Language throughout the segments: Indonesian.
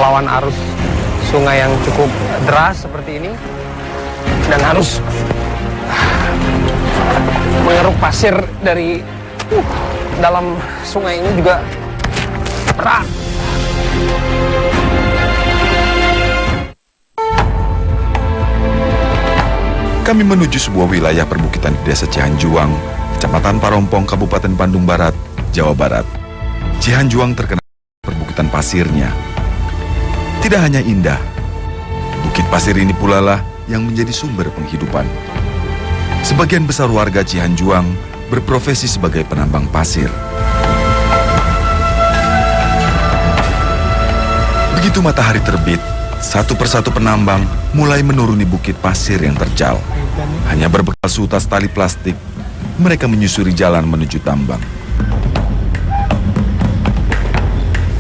melawan arus sungai yang cukup deras seperti ini dan harus mengeruk pasir dari dalam sungai ini juga berat. Kami menuju sebuah wilayah perbukitan di Desa Cihanjuang, Kecamatan Parompong, Kabupaten Bandung Barat, Jawa Barat. Cihanjuang terkenal perbukitan pasirnya. Tidak hanya indah, bukit pasir ini pula lah yang menjadi sumber penghidupan. Sebagian besar warga Cihanjuang berprofesi sebagai penambang pasir. Begitu matahari terbit, satu persatu penambang mulai menuruni bukit pasir yang terjal. Hanya berbekal seutas tali plastik, mereka menyusuri jalan menuju tambang.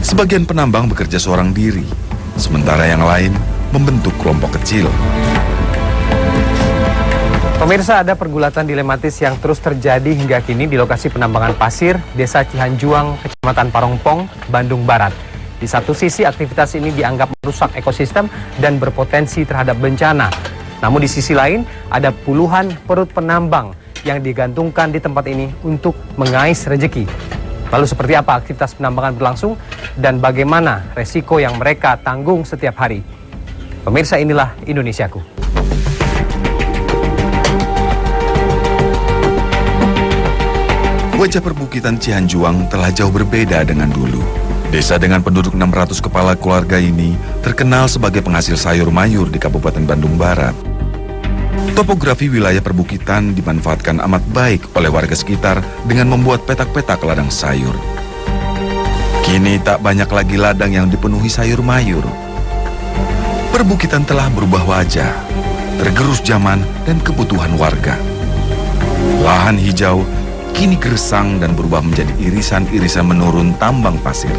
Sebagian penambang bekerja seorang diri, sementara yang lain membentuk kelompok kecil. Pemirsa, ada pergulatan dilematis yang terus terjadi hingga kini di lokasi penambangan pasir Desa Cihanjuang, Kecamatan Parompong, Bandung Barat. Di satu sisi, aktivitas ini dianggap merusak ekosistem dan berpotensi terhadap bencana. Namun di sisi lain, ada puluhan perut penambang yang digantungkan di tempat ini untuk mengais rejeki. Lalu seperti apa aktivitas penambangan berlangsung dan bagaimana resiko yang mereka tanggung setiap hari? Pemirsa, inilah Indonesiaku. Wajah perbukitan Cihanjuang telah jauh berbeda dengan dulu. Desa dengan penduduk 600 kepala keluarga ini terkenal sebagai penghasil sayur mayur di Kabupaten Bandung Barat. Topografi wilayah perbukitan dimanfaatkan amat baik oleh warga sekitar dengan membuat petak-petak ladang sayur. Kini tak banyak lagi ladang yang dipenuhi sayur mayur. Perbukitan telah berubah wajah, tergerus zaman dan kebutuhan warga. Lahan hijau kini gersang dan berubah menjadi irisan-irisan menurun tambang pasir.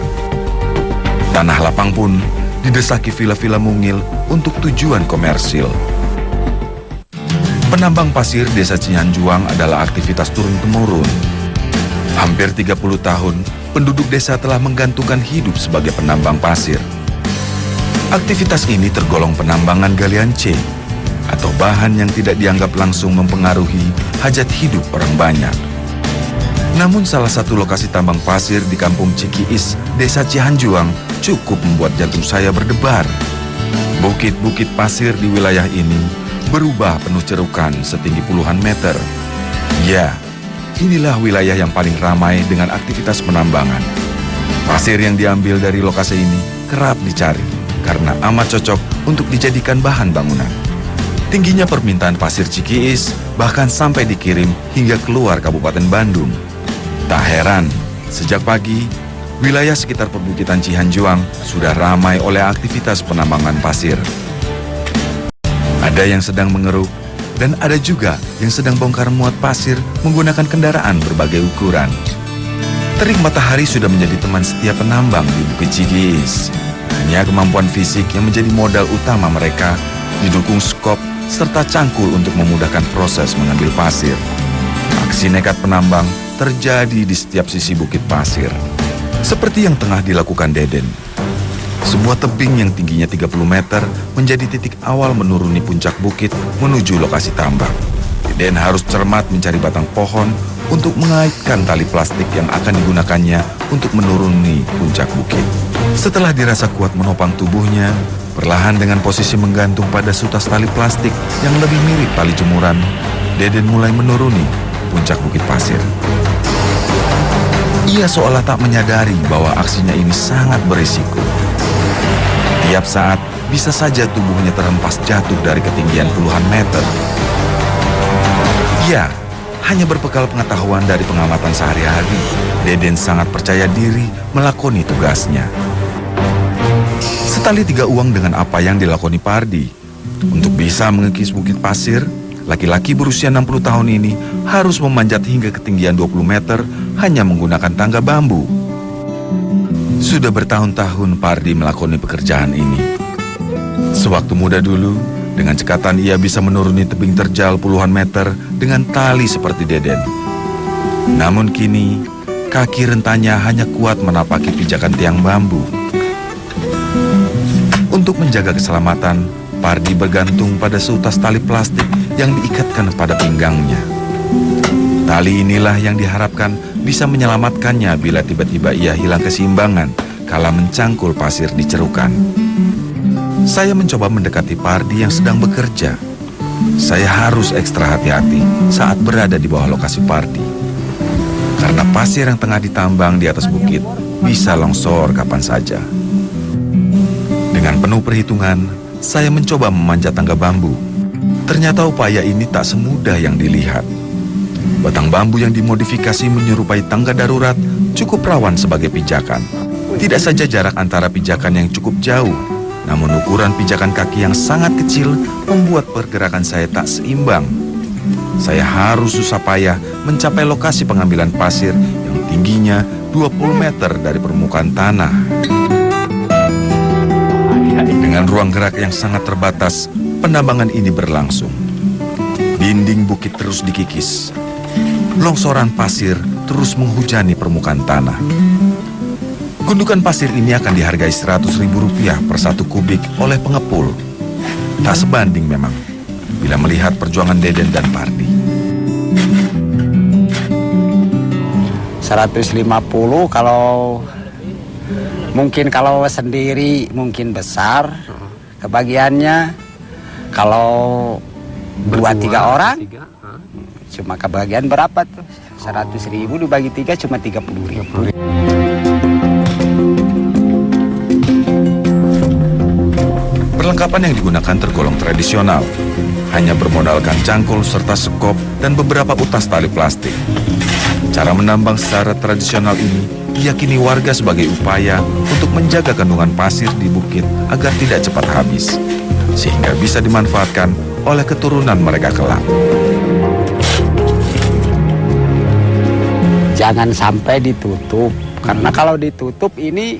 Tanah lapang pun didesaki villa-villa mungil untuk tujuan komersil. Penambang pasir Desa Cihanjuang adalah aktivitas turun-temurun. Hampir 30 tahun, penduduk desa telah menggantungkan hidup sebagai penambang pasir. Aktivitas ini tergolong penambangan galian C, atau bahan yang tidak dianggap langsung mempengaruhi hajat hidup orang banyak. Namun salah satu lokasi tambang pasir di Kampung Cikiis, Desa Cihanjuang cukup membuat jantung saya berdebar. Bukit-bukit pasir di wilayah ini berubah penuh cerukan setinggi puluhan meter. Ya, inilah wilayah yang paling ramai dengan aktivitas penambangan. Pasir yang diambil dari lokasi ini kerap dicari karena amat cocok untuk dijadikan bahan bangunan. Tingginya permintaan pasir Cikiis bahkan sampai dikirim hingga keluar Kabupaten Bandung. Tak heran, sejak pagi, wilayah sekitar perbukitan Cihanjuang sudah ramai oleh aktivitas penambangan pasir. Ada yang sedang mengeruk, dan ada juga yang sedang bongkar muat pasir menggunakan kendaraan berbagai ukuran. Terik matahari sudah menjadi teman setiap penambang di Bukit Cikiis. Hanya kemampuan fisik yang menjadi modal utama mereka, didukung skop serta cangkul untuk memudahkan proses mengambil pasir. Aksi nekat penambang terjadi di setiap sisi bukit pasir. Seperti yang tengah dilakukan Deden. Sebuah tebing yang tingginya 30 meter menjadi titik awal menuruni puncak bukit menuju lokasi tambang. Deden harus cermat mencari batang pohon untuk mengaitkan tali plastik yang akan digunakannya untuk menuruni puncak bukit. Setelah dirasa kuat menopang tubuhnya, perlahan dengan posisi menggantung pada sutas tali plastik yang lebih mirip tali jemuran, Deden mulai menuruni puncak bukit pasir. Ia seolah tak menyadari bahwa aksinya ini sangat berisiko. Tiap saat bisa saja tubuhnya terhempas jatuh dari ketinggian puluhan meter. Ya, hanya berbekal pengetahuan dari pengamatan sehari-hari, Deden sangat percaya diri melakoni tugasnya. Setali 3 uang dengan apa yang dilakoni Pardi. Untuk bisa mengikis bukit pasir, laki-laki berusia 60 tahun ini harus memanjat hingga ketinggian 20 meter hanya menggunakan tangga bambu. Sudah bertahun-tahun Pardi melakoni pekerjaan ini. Sewaktu muda dulu, dengan cekatan ia bisa menuruni tebing terjal puluhan meter dengan tali seperti Deden. Namun kini, kaki rentannya hanya kuat menapaki pijakan tiang bambu. Untuk menjaga keselamatan, Pardi bergantung pada seutas tali plastik yang diikatkan pada pinggangnya. Tali inilah yang diharapkan bisa menyelamatkannya bila tiba-tiba ia hilang keseimbangan kala mencangkul pasir di cerukan. Saya mencoba mendekati Pardi yang sedang bekerja. Saya harus ekstra hati-hati saat berada di bawah lokasi Pardi. Karena pasir yang tengah ditambang di atas bukit bisa longsor kapan saja. Dengan penuh perhitungan, saya mencoba memanjat tangga bambu. Ternyata upaya ini tak semudah yang dilihat. Batang bambu yang dimodifikasi menyerupai tangga darurat cukup rawan sebagai pijakan. Tidak saja jarak antara pijakan yang cukup jauh, namun ukuran pijakan kaki yang sangat kecil membuat pergerakan saya tak seimbang. Saya harus susah payah mencapai lokasi pengambilan pasir yang tingginya 20 meter dari permukaan tanah. Dengan ruang gerak yang sangat terbatas, penambangan ini berlangsung. Dinding bukit terus dikikis. Longsoran pasir terus menghujani permukaan tanah. Gundukan pasir ini akan dihargai Rp100.000 per 1 kubik oleh pengepul. Tak sebanding memang, bila melihat perjuangan Deden dan Pardi. 150 kalau sendiri mungkin besar kebagiannya. Kalau 2-3 orang cuma kebagian berapa tuh? 100.000 dibagi 3 cuma 30.000. Perlengkapan yang digunakan tergolong tradisional, hanya bermodalkan cangkul serta sekop dan beberapa utas tali plastik. Cara menambang secara tradisional ini diyakini warga sebagai upaya untuk menjaga kandungan pasir di bukit agar tidak cepat habis, sehingga bisa dimanfaatkan oleh keturunan mereka kelak. Jangan sampai ditutup, karena kalau ditutup ini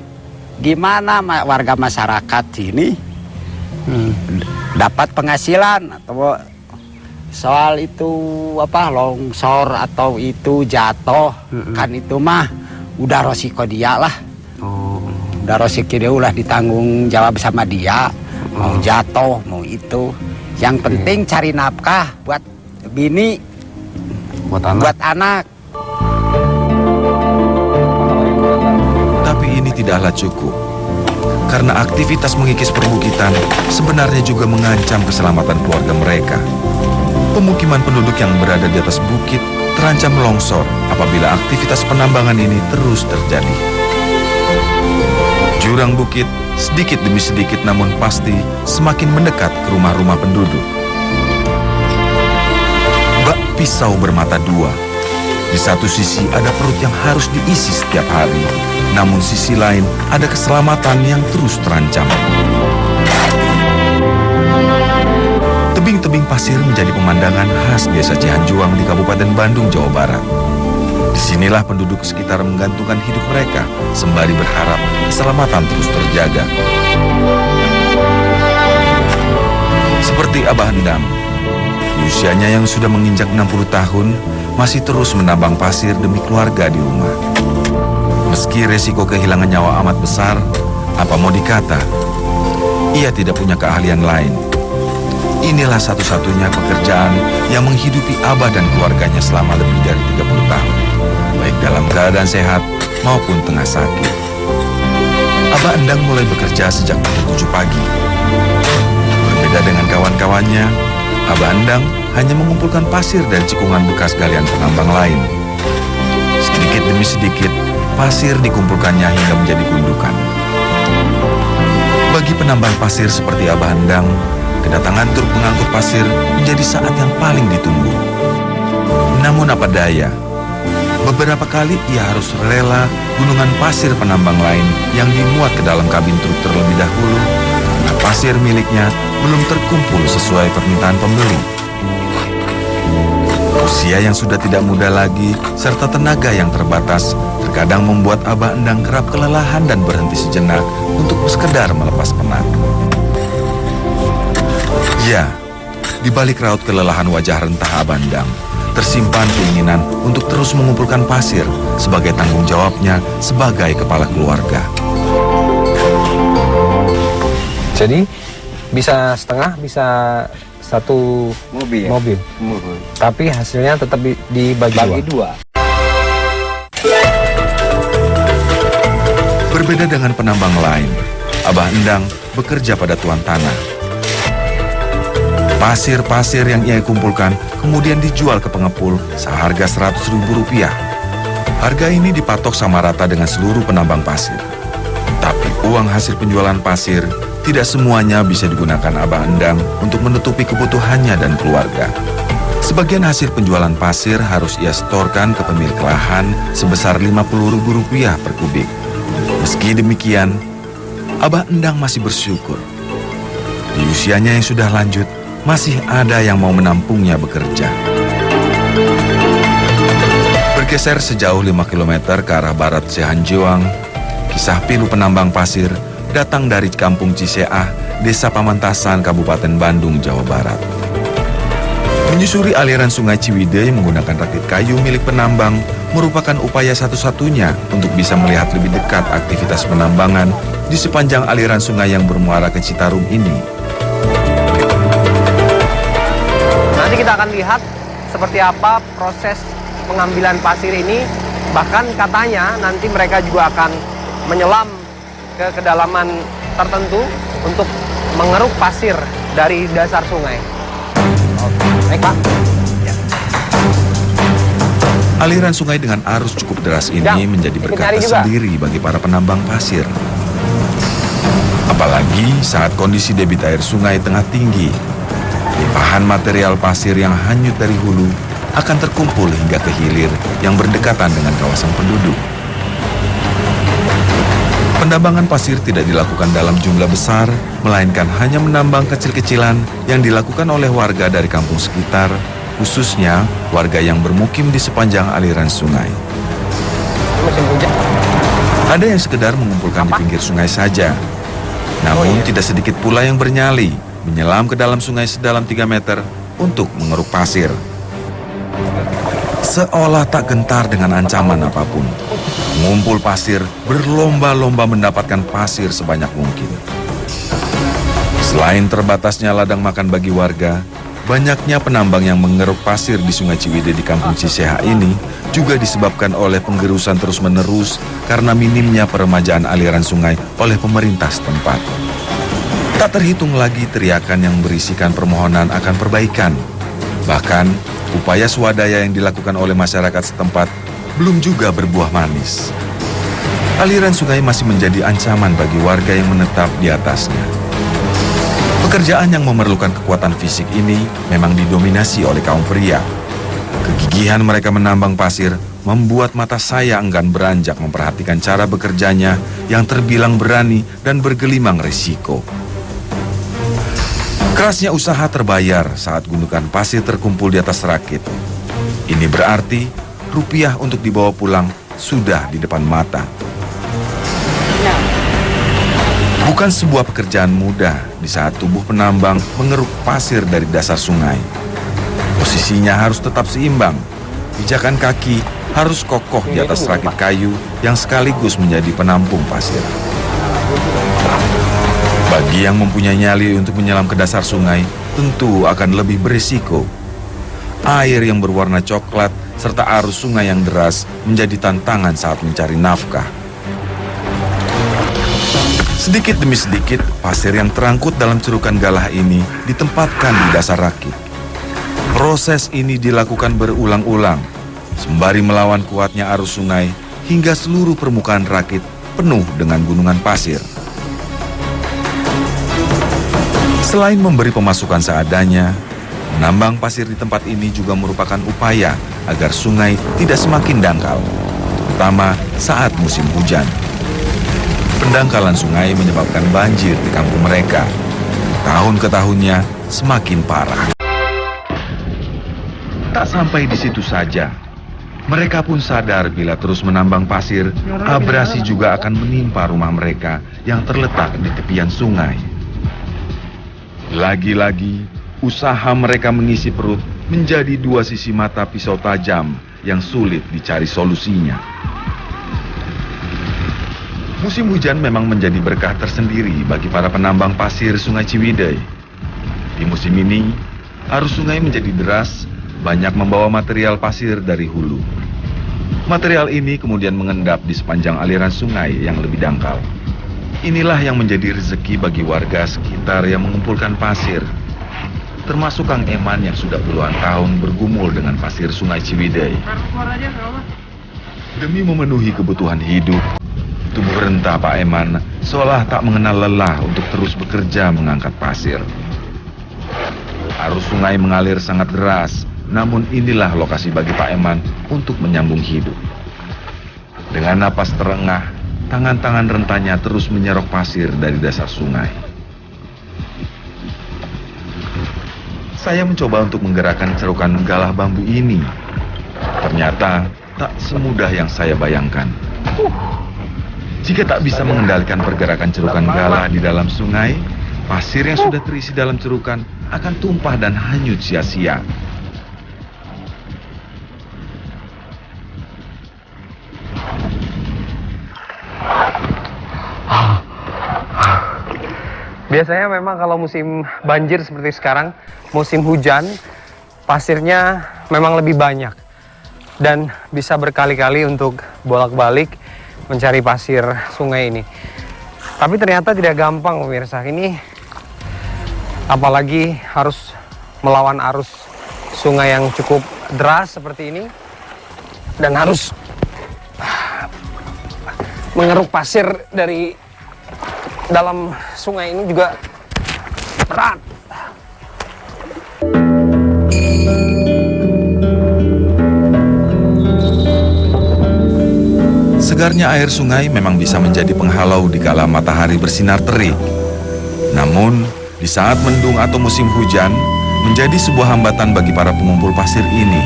gimana warga masyarakat ini dapat penghasilan atau soal itu longsor atau itu jatuh kan itu mah udah resiko dia lah. Udah resiko dia ulah ditanggung jawab sama dia. Mau jatuh mau itu, yang penting cari nafkah buat bini, buat anak. Tapi ini tidaklah cukup, karena aktivitas mengikis perbukitan sebenarnya juga mengancam keselamatan keluarga mereka. Pemukiman penduduk yang berada di atas bukit terancam longsor apabila aktivitas penambangan ini terus terjadi. Jurang bukit sedikit demi sedikit namun pasti semakin mendekat ke rumah-rumah penduduk. Bak pisau bermata dua. Di satu sisi ada perut yang harus diisi setiap hari, namun sisi lain ada keselamatan yang terus terancam. Tebing-tebing pasir menjadi pemandangan khas Desa Cihanjuang di Kabupaten Bandung, Jawa Barat. Disinilah penduduk sekitar menggantungkan hidup mereka, sembari berharap keselamatan terus terjaga. Seperti Abah Endang, usianya yang sudah menginjak 60 tahun, masih terus menambang pasir demi keluarga di rumah. Meski resiko kehilangan nyawa amat besar, apa mau dikata, ia tidak punya keahlian lain. Inilah satu-satunya pekerjaan yang menghidupi Abah dan keluarganya selama lebih dari 30 tahun, baik dalam keadaan sehat maupun tengah sakit. Abah Endang mulai bekerja sejak pukul 7 pagi. Berbeda dengan kawan-kawannya, Abah Endang hanya mengumpulkan pasir dari cikungan bekas galian penambang lain. Sedikit demi sedikit, pasir dikumpulkannya hingga menjadi gundukan. Bagi penambang pasir seperti Abah Endang, kedatangan truk pengangkut pasir menjadi saat yang paling ditunggu. Namun apa daya, beberapa kali ia harus rela gunungan pasir penambang lain yang dimuat ke dalam kabin truk terlebih dahulu karena pasir miliknya belum terkumpul sesuai permintaan pembeli. Usia yang sudah tidak muda lagi serta tenaga yang terbatas terkadang membuat Abah Endang kerap kelelahan dan berhenti sejenak untuk sekedar melepas penat. Ya, di balik raut kelelahan wajah rentah Abah Endang, tersimpan keinginan untuk terus mengumpulkan pasir sebagai tanggung jawabnya sebagai kepala keluarga. Jadi bisa setengah, bisa satu mobil. Tapi hasilnya tetap dibagi dua. Berbeda dengan penambang lain, Abah Endang bekerja pada tuan tanah. Pasir-pasir yang ia kumpulkan kemudian dijual ke pengepul seharga Rp100.000. Harga ini dipatok sama rata dengan seluruh penambang pasir. Tapi uang hasil penjualan pasir tidak semuanya bisa digunakan Abah Endang untuk menutupi kebutuhannya dan keluarga. Sebagian hasil penjualan pasir harus ia setorkan ke pemilik lahan sebesar Rp50.000 per kubik. Meski demikian, Abah Endang masih bersyukur. Di usianya yang sudah lanjut, masih ada yang mau menampungnya bekerja. Bergeser sejauh 5 km ke arah barat Cihanjuang, kisah pilu penambang pasir datang dari Kampung Ciseah, Desa Pamantasan, Kabupaten Bandung, Jawa Barat. Menyusuri aliran Sungai Ciwidey menggunakan rakit kayu milik penambang merupakan upaya satu-satunya untuk bisa melihat lebih dekat aktivitas penambangan di sepanjang aliran sungai yang bermuara ke Citarum ini. Nanti kita akan lihat seperti apa proses pengambilan pasir ini. Bahkan katanya nanti mereka juga akan menyelam ke kedalaman tertentu untuk mengeruk pasir dari dasar sungai. Baik, Pak. Aliran sungai dengan arus cukup deras ini menjadi berkah tersendiri bagi para penambang pasir. Apalagi saat kondisi debit air sungai tengah tinggi, limpahan material pasir yang hanyut dari hulu akan terkumpul hingga ke hilir yang berdekatan dengan kawasan penduduk. Pendambangan pasir tidak dilakukan dalam jumlah besar, melainkan hanya menambang kecil-kecilan yang dilakukan oleh warga dari kampung sekitar, khususnya warga yang bermukim di sepanjang aliran sungai. Ada yang sekedar mengumpulkan di pinggir sungai saja, namun tidak sedikit pula yang bernyali, menyelam ke dalam sungai sedalam 3 meter untuk mengeruk pasir. Seolah tak gentar dengan ancaman apapun, mengumpul pasir berlomba-lomba mendapatkan pasir sebanyak mungkin. Selain terbatasnya ladang makan bagi warga, banyaknya penambang yang mengeruk pasir di Sungai Ciwidey di Kampung Ciseah ini juga disebabkan oleh penggerusan terus-menerus karena minimnya peremajaan aliran sungai oleh pemerintah setempat. Tak terhitung lagi teriakan yang berisikan permohonan akan perbaikan. Bahkan, upaya swadaya yang dilakukan oleh masyarakat setempat belum juga berbuah manis. Aliran sungai masih menjadi ancaman bagi warga yang menetap di atasnya. Pekerjaan yang memerlukan kekuatan fisik ini memang didominasi oleh kaum pria. Kegigihan mereka menambang pasir membuat mata saya enggan beranjak memperhatikan cara bekerjanya yang terbilang berani dan bergelimang risiko. Kerasnya usaha terbayar saat gundukan pasir terkumpul di atas rakit. Ini berarti rupiah untuk dibawa pulang sudah di depan mata. Bukan sebuah pekerjaan mudah di saat tubuh penambang mengeruk pasir dari dasar sungai. Posisinya harus tetap seimbang. Pijakan kaki harus kokoh di atas rakit kayu yang sekaligus menjadi penampung pasir. Bagi yang mempunyai nyali untuk menyelam ke dasar sungai, tentu akan lebih berisiko. Air yang berwarna coklat serta arus sungai yang deras menjadi tantangan saat mencari nafkah. Sedikit demi sedikit, pasir yang terangkut dalam cerukan galah ini ditempatkan di dasar rakit. Proses ini dilakukan berulang-ulang, sembari melawan kuatnya arus sungai hingga seluruh permukaan rakit penuh dengan gunungan pasir. Selain memberi pemasukan seadanya, menambang pasir di tempat ini juga merupakan upaya agar sungai tidak semakin dangkal, terutama saat musim hujan. Pendangkalan sungai menyebabkan banjir di kampung mereka. Tahun ke tahunnya semakin parah. Tak sampai di situ saja, mereka pun sadar bila terus menambang pasir, abrasi juga akan menimpa rumah mereka yang terletak di tepian sungai. Lagi-lagi, usaha mereka mengisi perut menjadi dua sisi mata pisau tajam yang sulit dicari solusinya. Musim hujan memang menjadi berkah tersendiri bagi para penambang pasir Sungai Ciwidey. Di musim ini, arus sungai menjadi deras, banyak membawa material pasir dari hulu. Material ini kemudian mengendap di sepanjang aliran sungai yang lebih dangkal. Inilah yang menjadi rezeki bagi warga sekitar yang mengumpulkan pasir, termasuk Kang Eman yang sudah puluhan tahun bergumul dengan pasir Sungai Ciwidey. Demi memenuhi kebutuhan hidup, tubuh renta Pak Eman seolah tak mengenal lelah untuk terus bekerja mengangkat pasir. Arus sungai mengalir sangat deras, namun inilah lokasi bagi Pak Eman untuk menyambung hidup. Dengan napas terengah, tangan-tangan rentanya terus menyerok pasir dari dasar sungai. Saya mencoba untuk menggerakkan cerukan galah bambu ini. Ternyata tak semudah yang saya bayangkan. Jika tak bisa mengendalikan pergerakan cerukan galah di dalam sungai, pasir yang sudah terisi dalam cerukan akan tumpah dan hanyut sia-sia. Biasanya memang kalau musim banjir seperti sekarang, musim hujan, pasirnya memang lebih banyak. Dan bisa berkali-kali untuk bolak-balik mencari pasir sungai ini. Tapi ternyata tidak gampang pemirsa. Ini apalagi harus melawan arus sungai yang cukup deras seperti ini. Dan harus mengeruk pasir dari dalam sungai ini juga berat. Segarnya air sungai memang bisa menjadi penghalau di kala matahari bersinar terik. Namun, di saat mendung atau musim hujan, menjadi sebuah hambatan bagi para pengumpul pasir ini.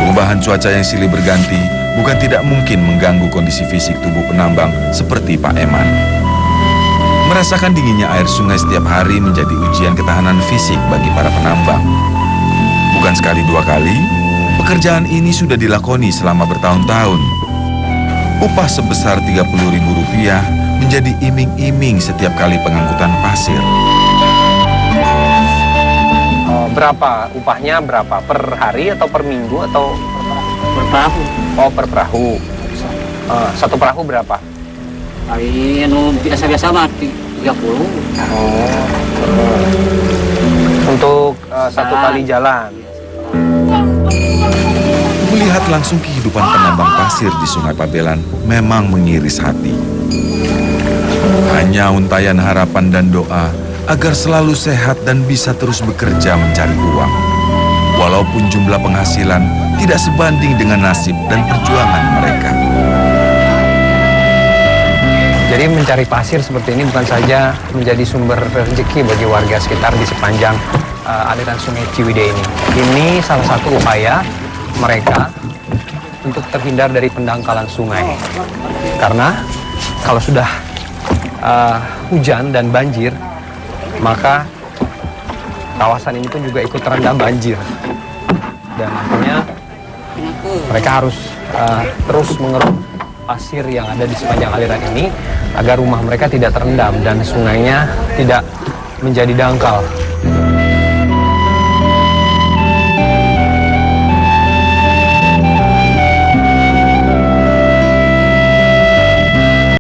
Perubahan cuaca yang silih berganti bukan tidak mungkin mengganggu kondisi fisik tubuh penambang seperti Pak Eman. Merasakan dinginnya air sungai setiap hari menjadi ujian ketahanan fisik bagi para penambang. Bukan sekali dua kali, pekerjaan ini sudah dilakoni selama bertahun-tahun. Upah sebesar Rp30.000 menjadi iming-iming setiap kali pengangkutan pasir. Berapa upahnya, berapa? Per hari atau per minggu atau per perahu. Oh, per perahu. Satu perahu berapa? Hari biasa-biasa mah 30. Untuk satu kali jalan. Melihat langsung kehidupan penambang pasir di Sungai Pabelan memang mengiris hati. Hanya untayan harapan dan doa agar selalu sehat dan bisa terus bekerja mencari uang. Walaupun jumlah penghasilan tidak sebanding dengan nasib dan perjuangan mereka. Jadi mencari pasir seperti ini bukan saja menjadi sumber rezeki bagi warga sekitar di sepanjang aliran Sungai Ciwidey ini. Ini salah satu upaya mereka untuk terhindar dari pendangkalan sungai. Karena kalau sudah hujan dan banjir, maka kawasan ini pun juga ikut terendam banjir. Dan akhirnya mereka harus terus mengeruk pasir yang ada di sepanjang aliran ini agar rumah mereka tidak terendam dan sungainya tidak menjadi dangkal.